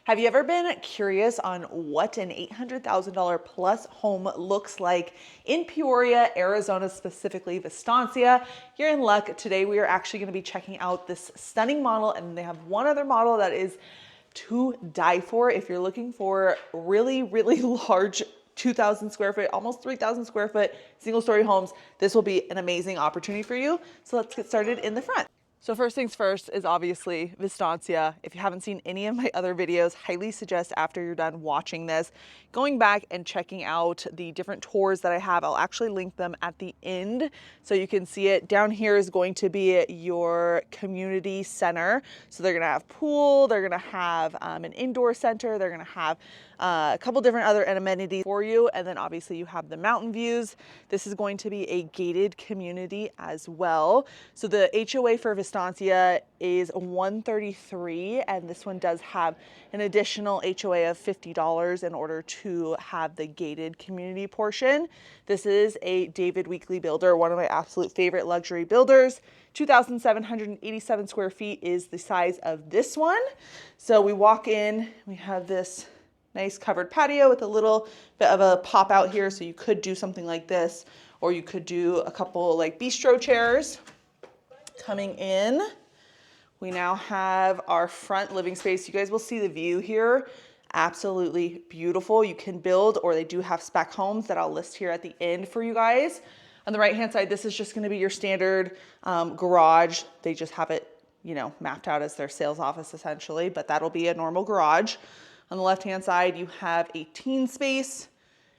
Have you ever been curious on what an $800,000 plus home looks like in Peoria, Arizona, specifically Vistancia? You're in luck. Today we are actually going to be checking out this stunning model, and they have one other model that is to die for if you're looking for really, really large 2,000 square foot, almost 3,000 square foot single story homes. This will be an amazing opportunity for you. So let's get started in the front. So first things first is obviously Vistancia. If you haven't seen any of my other videos, highly suggest after you're done watching this, going back and checking out the different tours that I have. I'll actually link them at the end so you can see it. Down here is going to be your community center. So they're gonna have pool, they're gonna have an indoor center, they're gonna have a couple different other amenities for you. And then obviously you have the mountain views. This is going to be a gated community as well. So the HOA for Vistancia is $133, and this one does have an additional HOA of $50 in order to have the gated community portion. This is a David Weekley builder, one of my absolute favorite luxury builders. 2,787 square feet is the size of this one. So we walk in, we have this nice covered patio with a little bit of a pop out here. So you could do something like this, or you could do a couple like bistro chairs. Coming in, we now have our front living space. You guys will see the view here. Absolutely beautiful. You can build, or they do have spec homes that I'll list here at the end for you guys. On the right hand side, this is just going to be your standard garage. They just have it, you know, mapped out as their sales office essentially, but that'll be a normal garage. On the left-hand side, you have a teen space,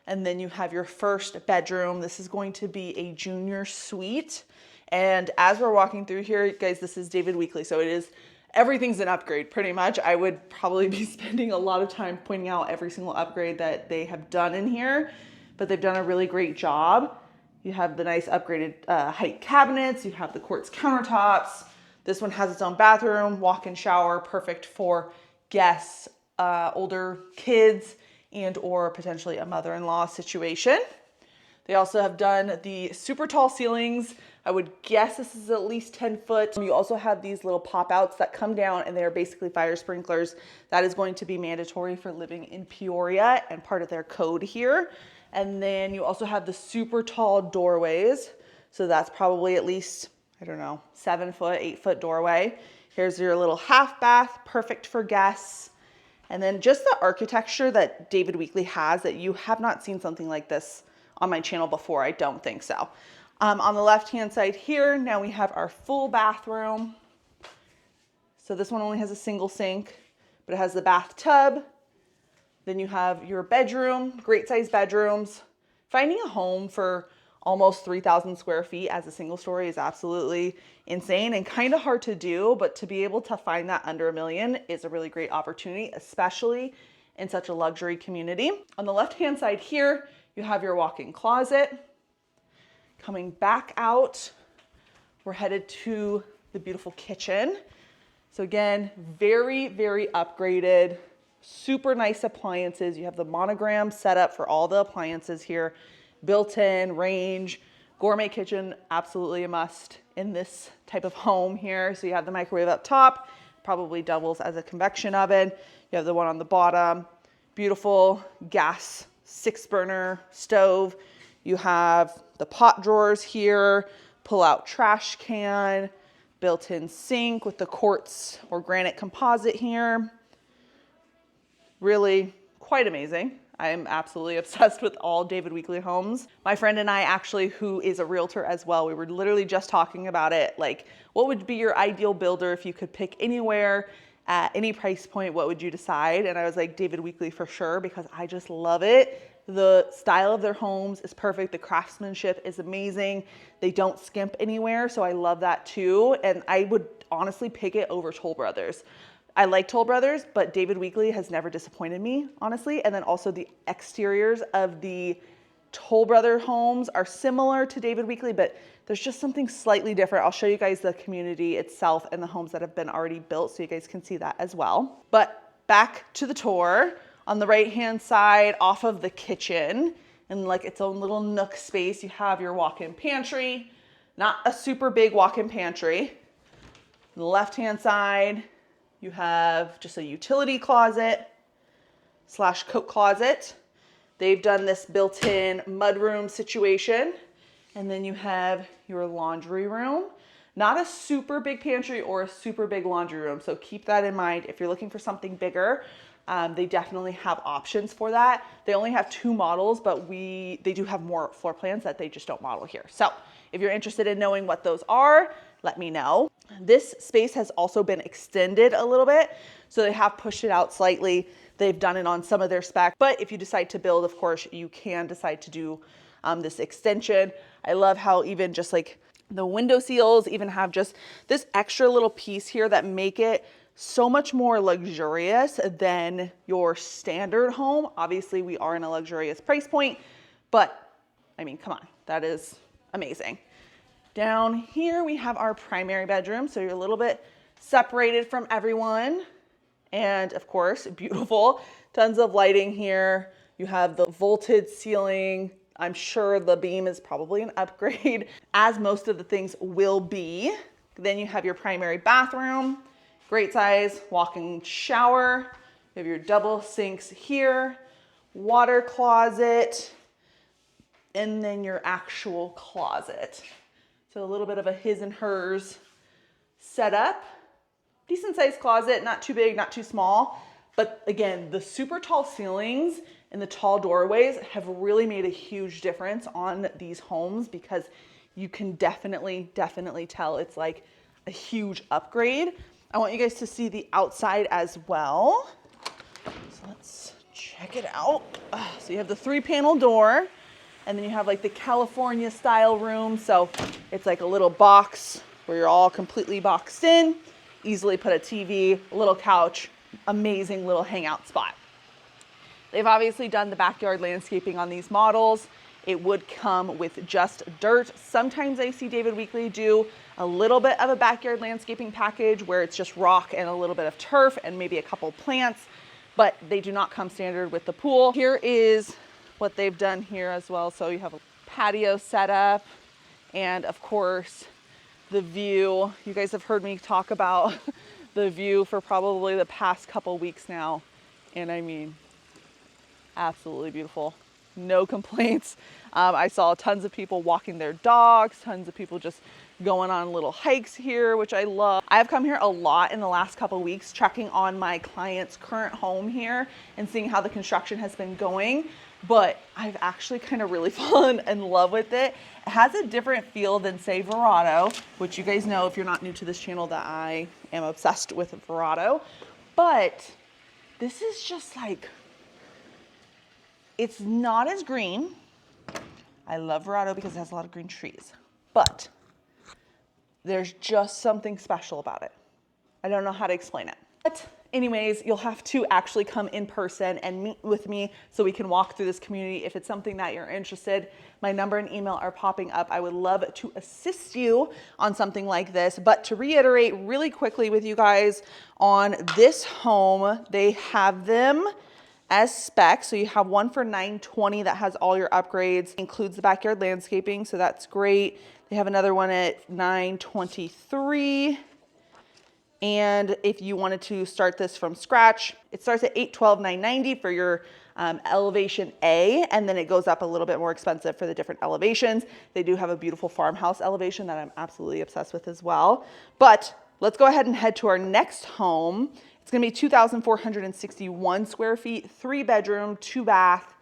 and then you have your first bedroom. This is going to be a junior suite. And as we're walking through here, guys, this is David Weekley. So it is, everything's an upgrade pretty much. I would probably be spending a lot of time pointing out every single upgrade that they have done in here, but they've done a really great job. You have the nice upgraded height cabinets. You have the quartz countertops. This one has its own bathroom, walk-in shower, perfect for guests, older kids, and or potentially a mother-in-law situation. They also have done the super tall ceilings. I would guess this is at least 10 foot. You also have these little pop outs that come down, and they are basically fire sprinklers. That is going to be mandatory for living in Peoria and part of their code here. And then you also have the super tall doorways. So that's probably at least, I don't know, 7 foot, 8 foot doorway. Here's your little half bath, perfect for guests. And then just the architecture that David Weekley has, that you have not seen something like this on my channel before. I don't think so. On the left-hand side here, now we have our full bathroom. So this one only has a single sink, but it has the bathtub. Then you have your bedroom, great size bedrooms. Finding a home for almost 3,000 square feet as a single story is absolutely insane and kind of hard to do, but to be able to find that under $1 million is a really great opportunity, especially in such a luxury community. On the left-hand side here, you have your walk-in closet. Coming back out, we're headed to the beautiful kitchen. So again, very, very upgraded, super nice appliances. You have the monogram set up for all the appliances here. Built-in range, gourmet kitchen, absolutely a must in this type of home here. So you have the microwave up top, probably doubles as a convection oven. You have the one on the bottom, beautiful gas 6-burner stove. You have the pot drawers here, pull-out trash can, built-in sink with the quartz or granite composite here. Really quite amazing. I'm absolutely obsessed with all David Weekley homes. My friend and I actually, who is a realtor as well, we were literally just talking about it. Like, what would be your ideal builder if you could pick anywhere at any price point? What would you decide? And I was like, David Weekley for sure, because I just love it. The style of their homes is perfect. The craftsmanship is amazing. They don't skimp anywhere, so I love that too. And I would honestly pick it over Toll Brothers. I like Toll Brothers, but David Weekley has never disappointed me, honestly. And then also the exteriors of the Toll Brother homes are similar to David Weekley, but there's just something slightly different. I'll show you guys the community itself and the homes that have been already built so you guys can see that as well. But back to the tour. On the right-hand side, off of the kitchen, in like its own little nook space, you have your walk-in pantry. Not a super big walk-in pantry. On the left-hand side, you have just a utility closet. slash coat closet. They've done this built-in mudroom situation. And then you have your laundry room. Not a super big pantry or a super big laundry room. So keep that in mind. If you're looking for something bigger, they definitely have options for that. They only have 2 models, but they do have more floor plans that they just don't model here. So if you're interested in knowing what those are, let me know. This space has also been extended a little bit. So they have pushed it out slightly. They've done it on some of their specs, but if you decide to build, of course, you can decide to do this extension. I love how even just like the window seals even have just this extra little piece here that make it so much more luxurious than your standard home. Obviously, we are in a luxurious price point, but I mean, come on, that is amazing. Down here, we have our primary bedroom. So you're a little bit separated from everyone. And of course, beautiful, tons of lighting here. You have the vaulted ceiling. I'm sure the beam is probably an upgrade, as most of the things will be. Then you have your primary bathroom, great size walk-in shower. You have your double sinks here, water closet, and then your actual closet. So a little bit of a his and hers setup. Decent sized closet, not too big, not too small. But again, the super tall ceilings and the tall doorways have really made a huge difference on these homes, because you can definitely tell it's like a huge upgrade. I want you guys to see the outside as well. So let's check it out. So you have the 3-panel door, and then you have like the California style room. So it's like a little box where you're all completely boxed in. Easily put a TV, a little couch, amazing little hangout spot. They've obviously done the backyard landscaping on these models. It would come with just dirt. Sometimes I see David Weekley do a little bit of a backyard landscaping package where it's just rock and a little bit of turf and maybe a couple plants, but they do not come standard with the pool. Here is what they've done here as well. So you have a patio setup, and of course, the view. You guys have heard me talk about the view for probably the past couple weeks now. And I mean, absolutely beautiful. No complaints. I saw tons of people walking their dogs, tons of people just going on little hikes here, which I love. I've come here a lot in the last couple weeks, checking on my client's current home here and seeing how the construction has been going. But I've actually kind of really fallen in love with it. It has a different feel than, say, Verado, which you guys know if you're not new to this channel that I am obsessed with Verado. But this is just like, it's not as green. I love Verado because it has a lot of green trees, but there's just something special about it. I don't know how to explain it. But anyways, you'll have to actually come in person and meet with me so we can walk through this community if it's something that you're interested. My number and email are popping up. I would love to assist you on something like this. But to reiterate really quickly with you guys on this home, they have them as specs. So you have one for $920 that has all your upgrades, includes the backyard landscaping, so that's great. They have another one at $923. And if you wanted to start this from scratch, it starts at $812, $990 for your elevation A, and then it goes up a little bit more expensive for the different elevations. They do have a beautiful farmhouse elevation that I'm absolutely obsessed with as well. But let's go ahead and head to our next home. It's gonna be 2,461 square feet, 3-bedroom, 2-bath,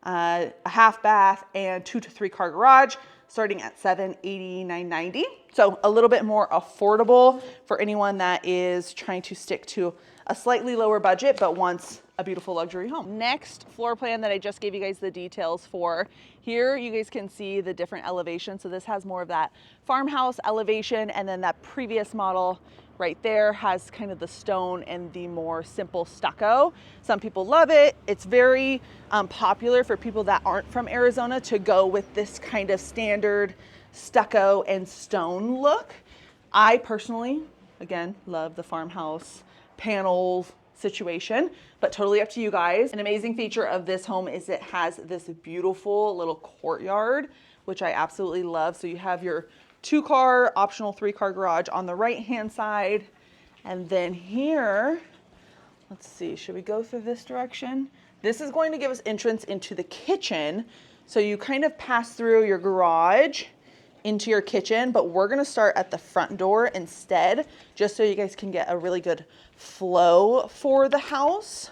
a half bath, and 2 to 3 car garage, starting at $780, $990. So a little bit more affordable for anyone that is trying to stick to a slightly lower budget, but wants a beautiful luxury home. Next floor plan that I just gave you guys the details for. Here you guys can see the different elevations. So this has more of that farmhouse elevation, and then that previous model right there has kind of the stone and the more simple stucco. Some people love it. It's very popular for people that aren't from Arizona to go with this kind of standard stucco and stone look. I personally, again, love the farmhouse panels situation, but totally up to you guys. An amazing feature of this home is it has this beautiful little courtyard, which I absolutely love. So you have your 2-car, optional 3-car garage on the right-hand side. And then here, let's see, should we go through this direction? This is going to give us entrance into the kitchen. So you kind of pass through your garage into your kitchen, but we're gonna start at the front door instead, just so you guys can get a really good flow for the house.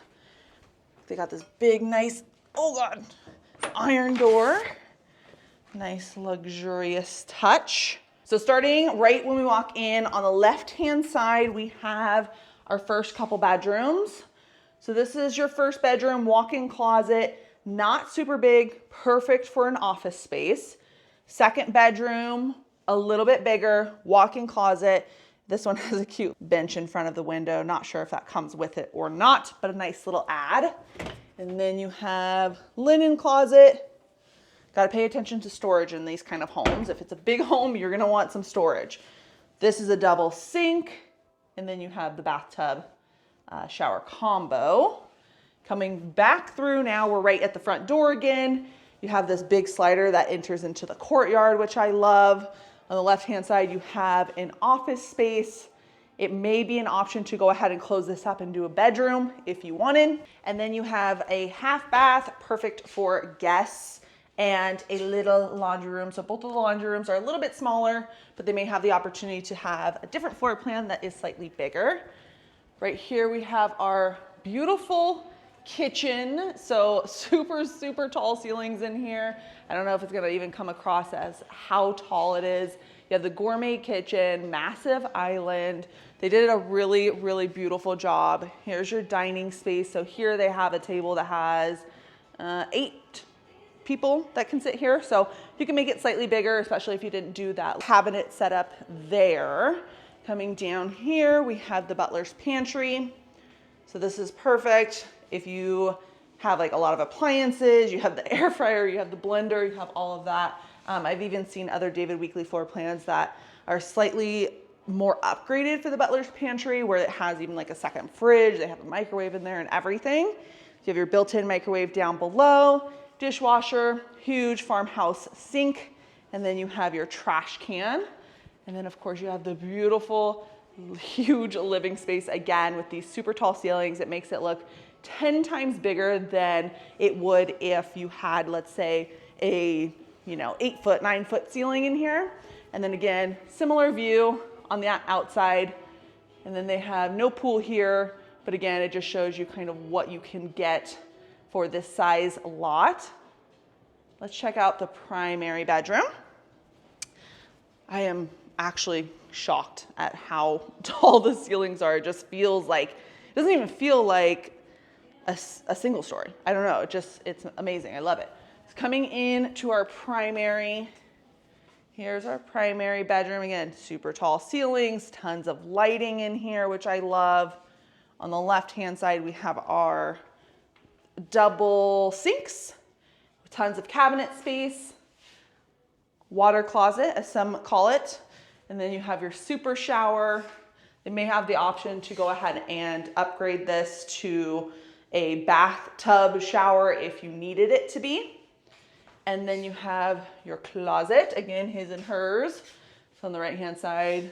They got this big, nice, oh God, iron door. Nice, luxurious touch. So starting right when we walk in, on the left-hand side, we have our first couple bedrooms. So this is your first bedroom, walk-in closet, not super big, perfect for an office space. Second bedroom, a little bit bigger, walk-in closet. This one has a cute bench in front of the window. Not sure if that comes with it or not, but a nice little add. And then you have linen closet. Got to pay attention to storage in these kind of homes. If it's a big home, you're gonna want some storage. This is a double sink. And then you have the bathtub shower combo. Coming back through now, we're right at the front door again. You have this big slider that enters into the courtyard, which I love. On the left-hand side, you have an office space. It may be an option to go ahead and close this up and do a bedroom if you wanted. And then you have a half bath, perfect for guests, and a little laundry room. So both of the laundry rooms are a little bit smaller, but they may have the opportunity to have a different floor plan that is slightly bigger. Right here we have our beautiful kitchen. So super, super tall ceilings in here. I don't know if it's gonna even come across as how tall it is. You have the gourmet kitchen, massive island. They did a really, really beautiful job. Here's your dining space. So here they have a table that has 8 people that can sit here. So you can make it slightly bigger, especially if you didn't do that cabinet setup there. Coming down here, we have the butler's pantry. So this is perfect if you have like a lot of appliances, you have the air fryer, you have the blender, you have all of that. I've even seen other David Weekley floor plans that are slightly more upgraded for the butler's pantry, where it has even like a second fridge, they have a microwave in there and everything. You have your built-in microwave down below, dishwasher, huge farmhouse sink, and then you have your trash can. And then of course you have the beautiful, huge living space again with these super tall ceilings. It makes it look 10 times bigger than it would if you had, let's say, a 8-foot, 9-foot ceiling in here. And then again, similar view on the outside. And then they have no pool here, but again, it just shows you kind of what you can get for this size lot. Let's check out the primary bedroom. I am actually shocked at how tall the ceilings are. It just feels like, it doesn't even feel like a single story. I don't know, it's amazing, I love it. It's coming in to our primary. Here's our primary bedroom. Again, super tall ceilings, tons of lighting in here, which I love. On the left-hand side, we have our double sinks, tons of cabinet space, water closet, as some call it. And then you have your super shower. They may have the option to go ahead and upgrade this to a bathtub shower if you needed it to be. And then you have your closet, again, his and hers. So on the right-hand side,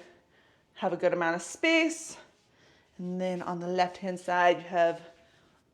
have a good amount of space. And then on the left-hand side, you have,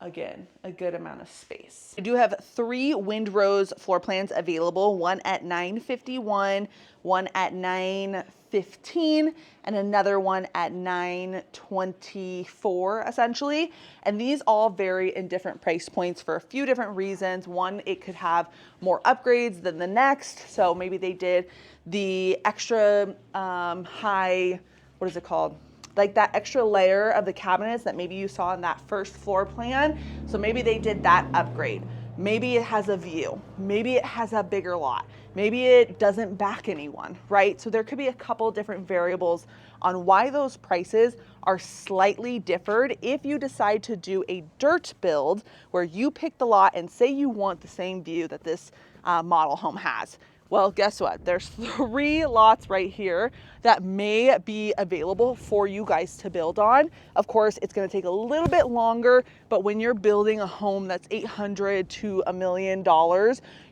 again, a good amount of space. I do have 3 windrows floor plans available, one at $951, one at $915, and another one at $924, essentially. And these all vary in different price points for a few different reasons. One, it could have more upgrades than the next. So maybe they did the extra high, what is it called? Like that extra layer of the cabinets that maybe you saw in that first floor plan. So maybe they did that upgrade. Maybe it has a view. Maybe it has a bigger lot. Maybe it doesn't back anyone, right? So there could be a couple different variables on why those prices are slightly differed if you decide to do a dirt build where you pick the lot and say you want the same view that this model home has. Well, guess what? There's 3 lots right here that may be available for you guys to build on. Of course, it's going to take a little bit longer But when you're building a home that's $800 to $1 million,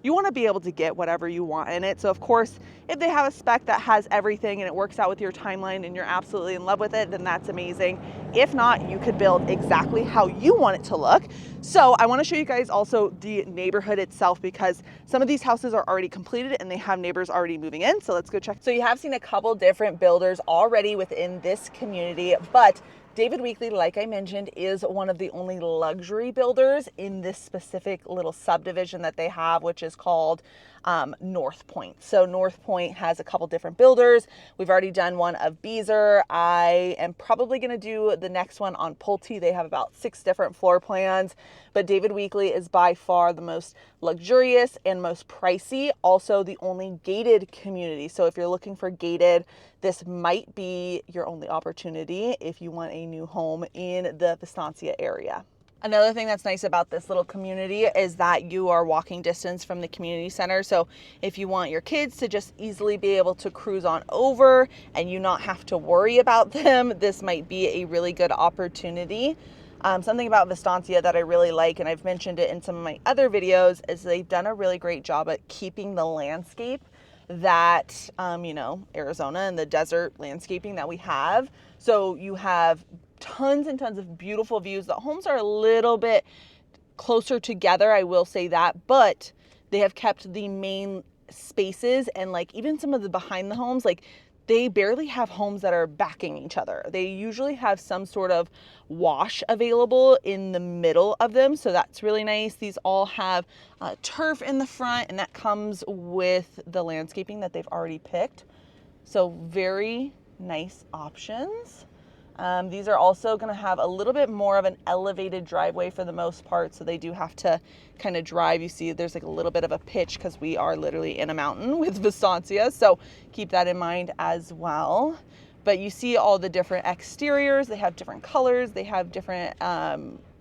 you want to be able to get whatever you want in it. So of course, if they have a spec that has everything and it works out with your timeline and you're absolutely in love with it, then that's amazing. If not, you could build exactly how you want it to look. So I want to show you guys also the neighborhood itself, because some of these houses are already completed and they have neighbors already moving in. So let's go check. So you have seen a couple different builders already within this community, but David Weekley, like I mentioned, is one of the only luxury builders in this specific little subdivision that they have, which is called North Point. So North Point has a couple different builders. We've already done one of Beezer. I am probably going to do the next one on Pulte. They have about 6 different floor plans, but David Weekley is by far the most luxurious and most pricey. Also the only gated community. So if you're looking for gated, this might be your only opportunity if you want a new home in the Vistancia area. Another thing that's nice about this little community is that you are walking distance from the community center. So if you want your kids to just easily be able to cruise on over and you not have to worry about them, this might be a really good opportunity. Something about Vistancia that I really like, and I've mentioned it in some of my other videos, is they've done a really great job at keeping the landscape that, Arizona and the desert landscaping that we have. So you have tons and tons of beautiful views. The homes are a little bit closer together, I will say that, but they have kept the main spaces and like even some of the behind the homes, like they barely have homes that are backing each other. They usually have some sort of wash available in the middle of them. So that's really nice. These all have turf in the front, and that comes with the landscaping that they've already picked. So very nice options. These are also going to have a little bit more of an elevated driveway for the most part. So they do have to kind of drive. You see there's like a little bit of a pitch because we are literally in a mountain with Vistancia. So keep that in mind as well. But you see all the different exteriors. They have different colors. They have different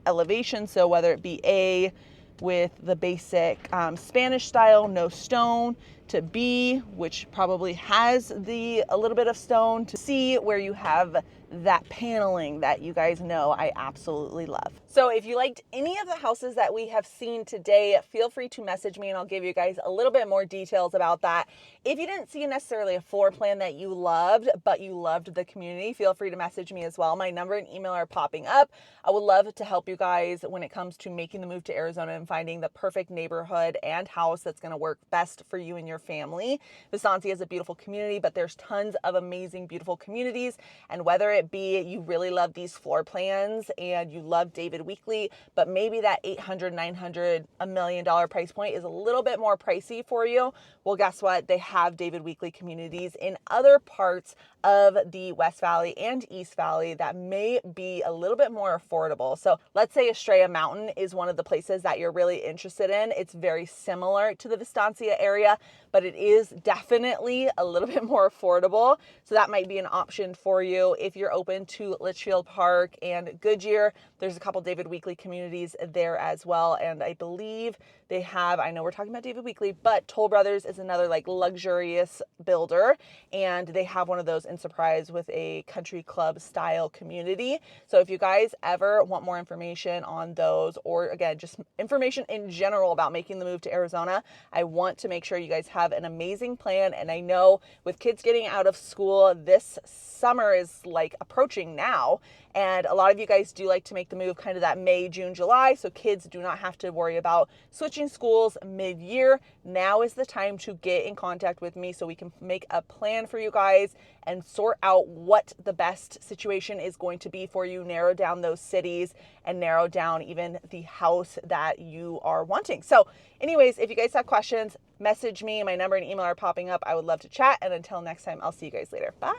elevations. So whether it be A with the basic Spanish style, no stone, to B, which probably has a little bit of stone, to C, where you have that paneling that you guys know I absolutely love. So if you liked any of the houses that we have seen today, feel free to message me and I'll give you guys a little bit more details about that. If you didn't see necessarily a floor plan that you loved, but you loved the community, feel free to message me as well. My number and email are popping up. I would love to help you guys when it comes to making the move to Arizona and finding the perfect neighborhood and house that's going to work best for you and your family. Vistancia is a beautiful community, but there's tons of amazing, beautiful communities. And whether it be you really love these floor plans and you love David Weekley, but maybe that $800, $900, $1 million price point is a little bit more pricey for you, well, guess what? They have David Weekley communities in other parts of the West Valley and East Valley that may be a little bit more affordable. So let's say Estrella Mountain is one of the places that you're really interested in. It's very similar to the Vistancia area, but it is definitely a little bit more affordable. So that might be an option for you. If you're open to Litchfield Park and Goodyear, there's a couple David Weekley communities there as well. And I believe they have, I know we're talking about David Weekley, but Toll Brothers is another like luxurious builder, and they have one of those in Surprise with a country club style community. So if you guys ever want more information on those, or again, just information in general about making the move to Arizona, I want to make sure you guys have an amazing plan. And I know with kids getting out of school, this summer is like approaching now. And a lot of you guys do like to make the move kind of that May, June, July. So kids do not have to worry about switching schools mid-year. Now is the time to get in contact with me so we can make a plan for you guys and sort out what the best situation is going to be for you, narrow down those cities and narrow down even the house that you are wanting. So anyways, if you guys have questions, message me. My number and email are popping up. I would love to chat. And until next time, I'll see you guys later. Bye.